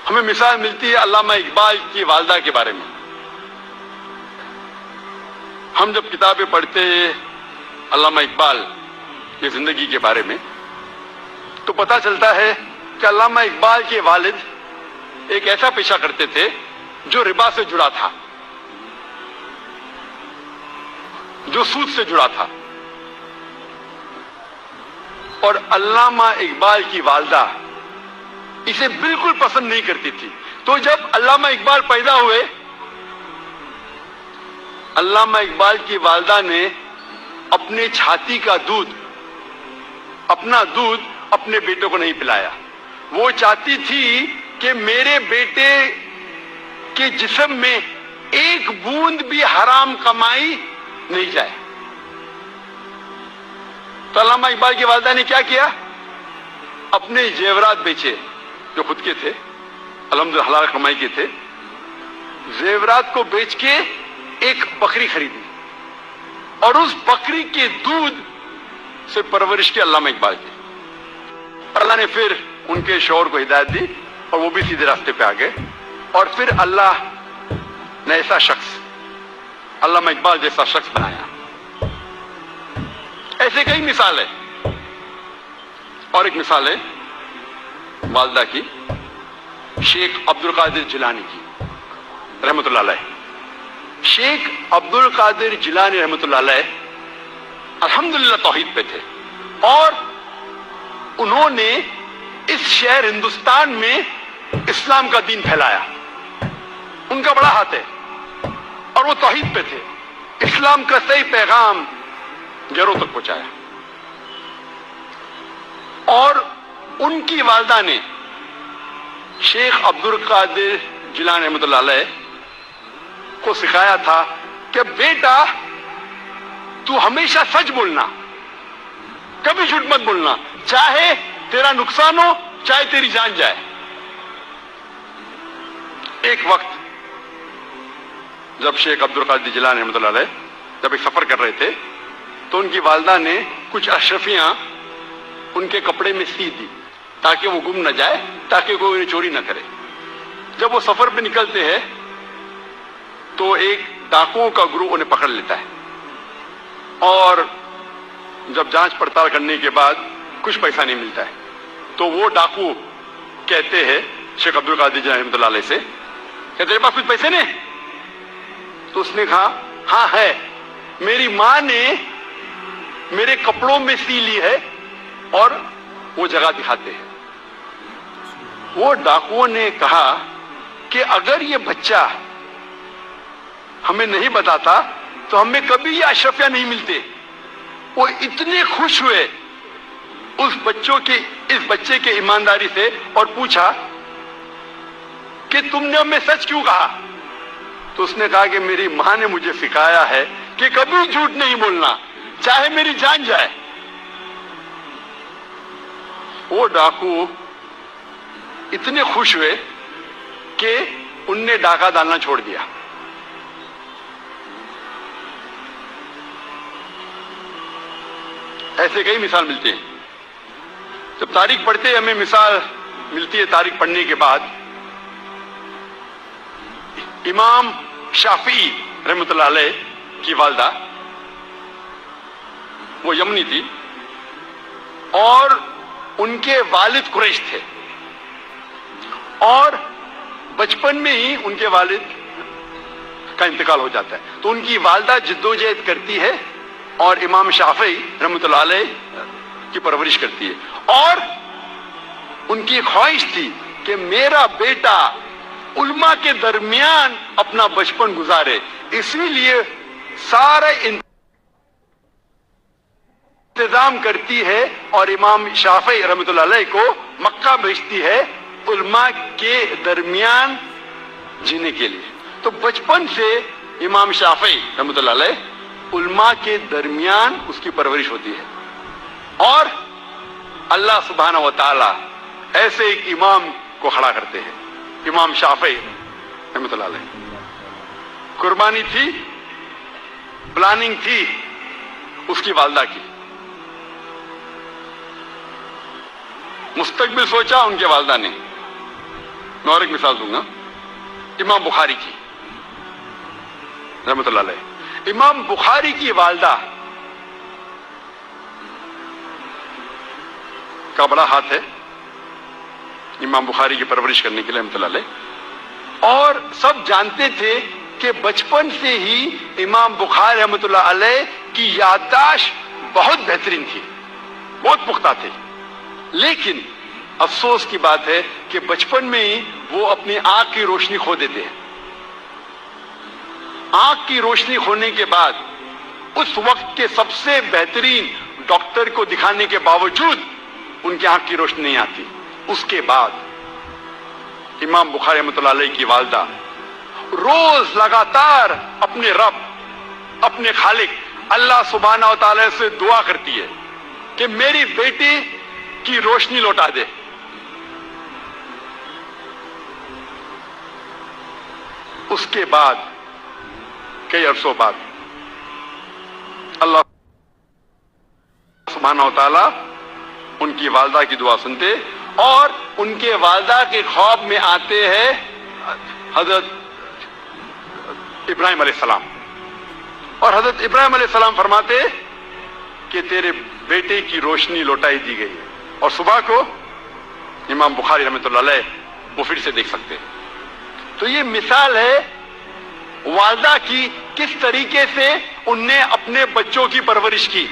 ہمیں مثال ملتی ہے علامہ اقبال کی والدہ کے بارے میں. ہم جب کتابیں پڑھتے ہیں علامہ اقبال کی زندگی کے بارے میں تو پتہ چلتا ہے کہ علامہ اقبال کے والد ایک ایسا پیشہ کرتے تھے جو ربا سے جڑا تھا، جو سود سے جڑا تھا. اور علامہ اقبال کی والدہ اسے بالکل پسند نہیں کرتی تھی. تو جب علامہ اقبال پیدا ہوئے، علامہ اقبال کی والدہ نے اپنے چھاتی کا دودھ، اپنا دودھ اپنے بیٹے کو نہیں پلایا. وہ چاہتی تھی کہ میرے بیٹے کے جسم میں ایک بوند بھی حرام کمائی نہیں جائے. تو علامہ اقبال کی والدہ نے کیا کیا؟ اپنے زیورات بیچے جو خود کے تھے، الحمدللہ حلال کمائی کے تھے. زیورات کو بیچ کے ایک بکری خریدی اور اس بکری کے دودھ سے پرورش کی علامہ اقبال کی. اللہ نے پھر ان کے شوہر کو ہدایت دی اور وہ بھی سیدھے راستے پہ آ گئے. اور پھر اللہ نے ایسا شخص، علامہ اقبال جیسا شخص بنایا. ایسے کئی مثال ہے. اور ایک مثال ہے والدہ کی، شیخ عبد القادر جیلانی کی رحمۃ اللہ علیہ. شیخ عبد القادر جیلانی رحمۃ اللہ علیہ الحمدللہ توحید پہ تھے اور انہوں نے اس شہر ہندوستان میں اسلام کا دین پھیلایا. ان کا بڑا ہاتھ ہے اور وہ توحید پہ تھے. اسلام کا صحیح پیغام گھروں تک پہنچایا. اور ان کی والدہ نے شیخ عبد القادر جیلانی رحمۃ اللہ علیہ کو سکھایا تھا کہ بیٹا تو ہمیشہ سچ بولنا، کبھی جھوٹ مت بولنا، چاہے تیرا نقصان ہو چاہے تیری جان جائے. ایک وقت جب شیخ عبد القادر جیلانی رحمۃ اللہ علیہ جب ایک سفر کر رہے تھے تو ان کی والدہ نے کچھ اشرفیاں ان کے کپڑے میں سی دی تاکہ وہ گم نہ جائے، تاکہ کوئی انہیں چوری نہ کرے. جب وہ سفر پہ نکلتے ہیں تو ایک ڈاکوؤں کا گروہ انہیں پکڑ لیتا ہے اور جب جانچ پڑتال کرنے کے بعد کچھ پیسہ نہیں ملتا ہے تو وہ ڈاکو کہتے ہیں شیخ عبد القادر جیلانی رحمۃ اللہ علیہ سے کہ تیرے پاس کچھ پیسے نہیں؟ تو اس نے کہا ہاں ہے، میری ماں نے میرے کپڑوں میں سی لی ہے. اور وہ جگہ دکھاتے ہیں. وہ ڈاکوؤں نے کہا کہ اگر یہ بچہ ہمیں نہیں بتاتا تو ہمیں کبھی یہ اشرفیاں نہیں ملتے. وہ اتنے خوش ہوئے اس بچے کے ایمانداری سے اور پوچھا کہ تم نے ہمیں سچ کیوں کہا؟ تو اس نے کہا کہ میری ماں نے مجھے سکھایا ہے کہ کبھی جھوٹ نہیں بولنا چاہے میری جان جائے. وہ ڈاکو اتنے خوش ہوئے کہ ان نے ڈاکہ ڈالنا چھوڑ دیا. ایسے کئی مثال ملتے ہیں. جب تاریخ پڑھتے ہمیں مثال ملتی ہے تاریخ پڑھنے کے بعد. امام شافعی رحمۃ اللہ علیہ کی والدہ وہ یمنی تھی اور ان کے والد قریش تھے اور بچپن میں ہی ان کے والد کا انتقال ہو جاتا ہے. تو ان کی والدہ جدوجہد کرتی ہے اور امام شافعی رحمۃ اللہ علیہ کی پرورش کرتی ہے. اور ان کی خواہش تھی کہ میرا بیٹا علماء کے درمیان اپنا بچپن گزارے، اسی لیے سارے انتظام کرتی ہے اور امام شافعی رحمۃ اللہ علیہ کو مکہ بھیجتی ہے علماء کے درمیان جینے کے لیے. تو بچپن سے امام شافعی رحمۃ اللہ علیہ علماء کے درمیان اس کی پرورش ہوتی ہے. اور اللہ سبحانہ و تعالی ایسے ایک امام کو کھڑا کرتے ہیں، امام شافعی رحمۃ اللہ علیہ. قربانی تھی، پلاننگ تھی اس کی والدہ کی، مستقبل سوچا ان کے والدہ نے. میں اور ایک مثال دوں گا امام بخاری کی رحمۃ اللہ علیہ. امام بخاری کی والدہ کا بڑا ہاتھ ہے امام بخاری کی پرورش کرنے کے لیے رحمۃ اللہ علیہ. اور سب جانتے تھے کہ بچپن سے ہی امام بخاری رحمۃ اللہ علیہ کی یادداشت بہت بہترین تھی, بہت پختہ تھے. لیکن افسوس کی بات ہے کہ بچپن میں ہی وہ اپنی آنکھ کی روشنی کھو دیتے ہیں. آنکھ کی روشنی کھونے کے بعد اس وقت کے سب سے بہترین ڈاکٹر کو دکھانے کے باوجود ان کی آنکھ کی روشنی نہیں آتی. اس کے بعد امام بخاری رحمۃ اللہ علیہ کی والدہ روز لگاتار اپنے رب, اپنے خالق اللہ سبحانہ و تعالی سے دعا کرتی ہے کہ میری بیٹی کی روشنی لوٹا دے. اس کے بعد کئی عرصوں بعد اللہ سبحانہ و تعالی ان کی والدہ کی دعا سنتے اور ان کے والدہ کے خواب میں آتے ہیں حضرت ابراہیم علیہ السلام, اور حضرت ابراہیم علیہ السلام فرماتے کہ تیرے بیٹے کی روشنی لوٹائی دی گئی. اور صبح کو امام بخاری رحمۃ اللہ علیہ وہ پھر سے دیکھ سکتے. تو یہ مثال ہے والدہ کی, کس طریقے سے ان نے اپنے بچوں کی پرورش کی.